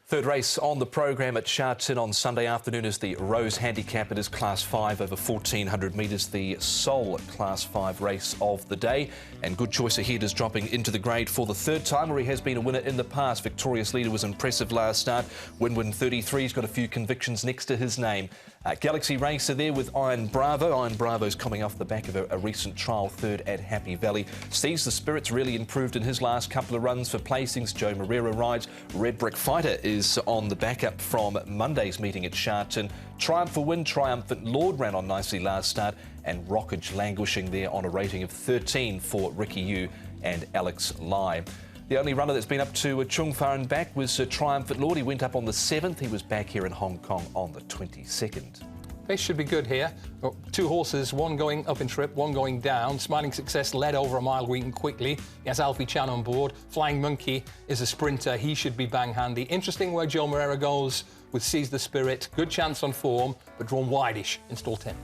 Third race on the programme at Sha Tin on Sunday afternoon is the Rose Handicap. It is Class 5 over 1,400 metres, the sole Class 5 race of the day. And Good Choice Ahead is dropping into the grade for the third time, where he has been a winner in the past. Victorious Leader was impressive last start. Win 33, he's got a few convictions next to his name. Galaxy Racer there with Iron Bravo. Iron Bravo's coming off the back of a recent trial third at Happy Valley. Sees the Spirits really improved in his last couple of runs for placings. Joe Moreira rides. Red Brick Fighter is on the backup from Monday's meeting at Sha Tin. Triumph for Win, Triumphant Lord ran on nicely last start, and Rockage languishing there on a rating of 13 for Ricky Yu and Alex Lai. The only runner that's been up to Chung Fa and back was Triumphant Lord. He went up on the 7th. He was back here in Hong Kong on the 22nd. Pace should be good here. Two horses, one going up in trip, one going down. Smiling Success led over a mile Wheaton quickly. He has Alfie Chan on board. Flying Monkey is a sprinter. He should be bang handy. Interesting where Joe Moreira goes with Seize the Spirit. Good chance on form, but drawn wide-ish in stall 10.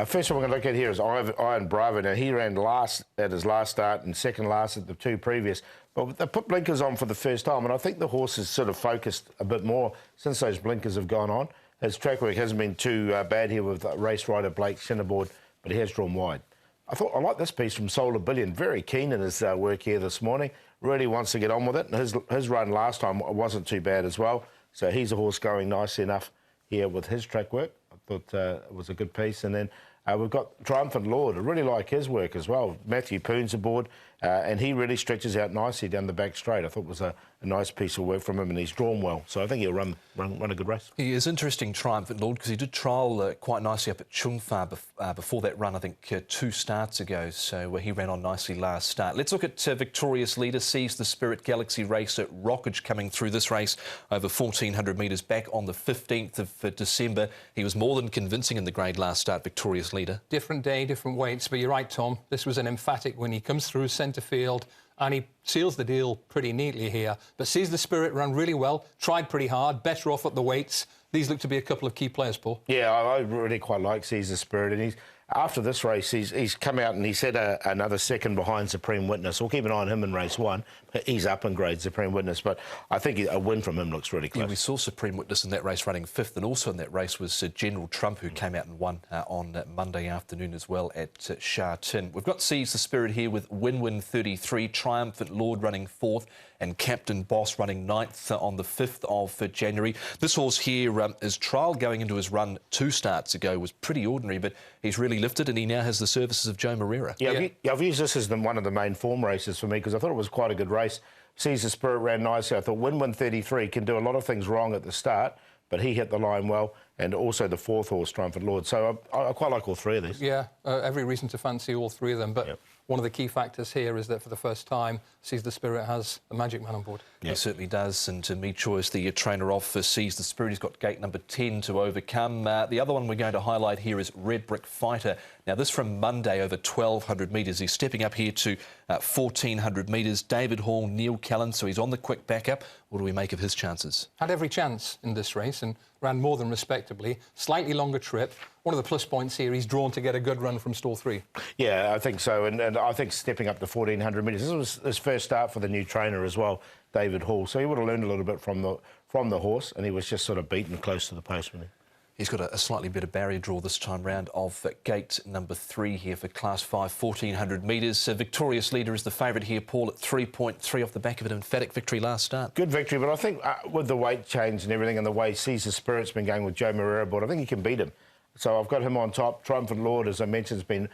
First one we're going to look at here is Iron Bravo. Now, he ran last at his last start and second last at the two previous. But they put blinkers on for the first time, and I think the horse has sort of focused a bit more since those blinkers have gone on. His track work hasn't been too bad here with race rider Blake Centerboard, but he has drawn wide. I like this piece from Solar Billion. Very keen in his work here this morning. Really wants to get on with it. And his run last time wasn't too bad as well. So he's a horse going nicely enough here with his track work. I thought it was a good piece. And then we've got Triumphant Lord. I really like his work as well. Matthew Poon's aboard, and he really stretches out nicely down the back straight. I thought it was a nice piece of work from him, and he's drawn well. So I think he'll run a good race. He is interesting, Triumphant Lord, because he did trial quite nicely up at Chung Fa before that run, I think 2 starts ago. So he ran on nicely last start. Let's look at Victorious Leader, Seize the Spirit, Galaxy Racer, Rockage coming through this race over 1,400 metres back on the 15th of December. He was more than convincing in the grade last start, Victorious Leader. Different day, different weights, but you're right, Tom. This was an emphatic win. He comes through centre field and he seals the deal pretty neatly here. But Seize the Spirit ran really well, tried pretty hard, better off at the weights. These look to be a couple of key players, Paul. Yeah, I really quite like Seize the Spirit, and after this race, he's come out and he's set another second behind Supreme Witness. We'll keep an eye on him in race 1. He's up in grade, Supreme Witness, but I think a win from him looks really close. Yeah, we saw Supreme Witness in that race running 5th, and also in that race was General Trump, who came out and won on Monday afternoon as well at Sha Tin. We've got Seize the Spirit here with Win 33, Triumphant Lord running 4th, and Captain Boss running 9th on the 5th of January. This horse here, his trial going into his run 2 starts ago was pretty ordinary, but he's really lifted, and he now has the services of Joe Moreira. Yeah, I've used this as one of the main form races for me, because I thought it was quite a good race. Seize the Spirit ran nicely. I thought Win 33 can do a lot of things wrong at the start, but he hit the line well, and also the 4th horse, Triumphant Lord. So I quite like all 3 of these. Yeah, every reason to fancy all 3 of them, but one of the key factors here is that for the first time, Seize the Spirit has a magic man on board. Yeah. He certainly does, and to me, Choice, the trainer off for Seize the Spirit, he's got gate number 10 to overcome. The other one we're going to highlight here is Red Brick Fighter. Now, this from Monday over 1,200 metres. He's stepping up here to 1,400 metres. David Hall, Neil Callan, so he's on the quick backup. What do we make of his chances? Had every chance in this race and ran more than respectably. Slightly longer trip. One of the plus points here, he's drawn to get a good run from stall 3. Yeah, I think so, and I think stepping up to 1,400 metres. This was his first start for the new trainer as well, David Hall. So he would have learned a little bit from the horse, and he was just sort of beaten close to the post, wasn't he? He's got a slightly better barrier draw this time round of gate number 3 here for Class 5, 1,400 metres. Victorious Leader is the favourite here, Paul, at 3.3 off the back of an emphatic victory last start. Good victory, but I think with the weight change and everything and the way Seize the Spirit's been going with Joe Moreira aboard, I think he can beat him. So I've got him on top. Triumphant Lord, as I mentioned, has been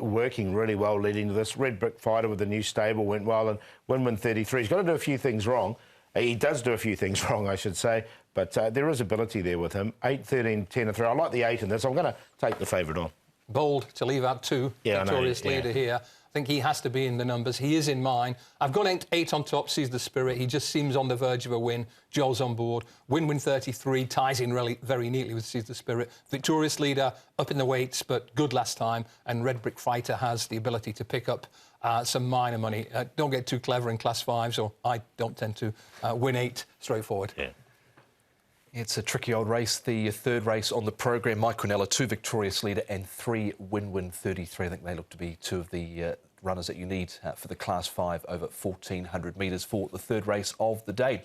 working really well leading to this. Red Brick Fighter with the new stable went well, and Win 33. He's got to do a few things wrong. He does do a few things wrong, I should say, but there is ability there with him. 8, 13, 10 and 3. I like the 8 in this. I'm going to take the favourite on. Bold to leave out 2. Yeah, Victorious Leader here. I think he has to be in the numbers. He is in mine. I've got 8 on top, Seize the Spirit. He just seems on the verge of a win. Joel's on board. Win 33 ties in really very neatly with Seize the Spirit. Victorious Leader up in the weights, but good last time. And Red Brick Fighter has the ability to pick up some minor money. Don't get too clever in Class 5s, or I don't tend to. Win 8, straightforward. Yeah. It's a tricky old race. The third race on the programme, Mike Quinella, 2 Victorious Leader and 3 Win 33. I think they look to be 2 of the runners that you need for the Class 5 over 1,400 metres for the third race of the day.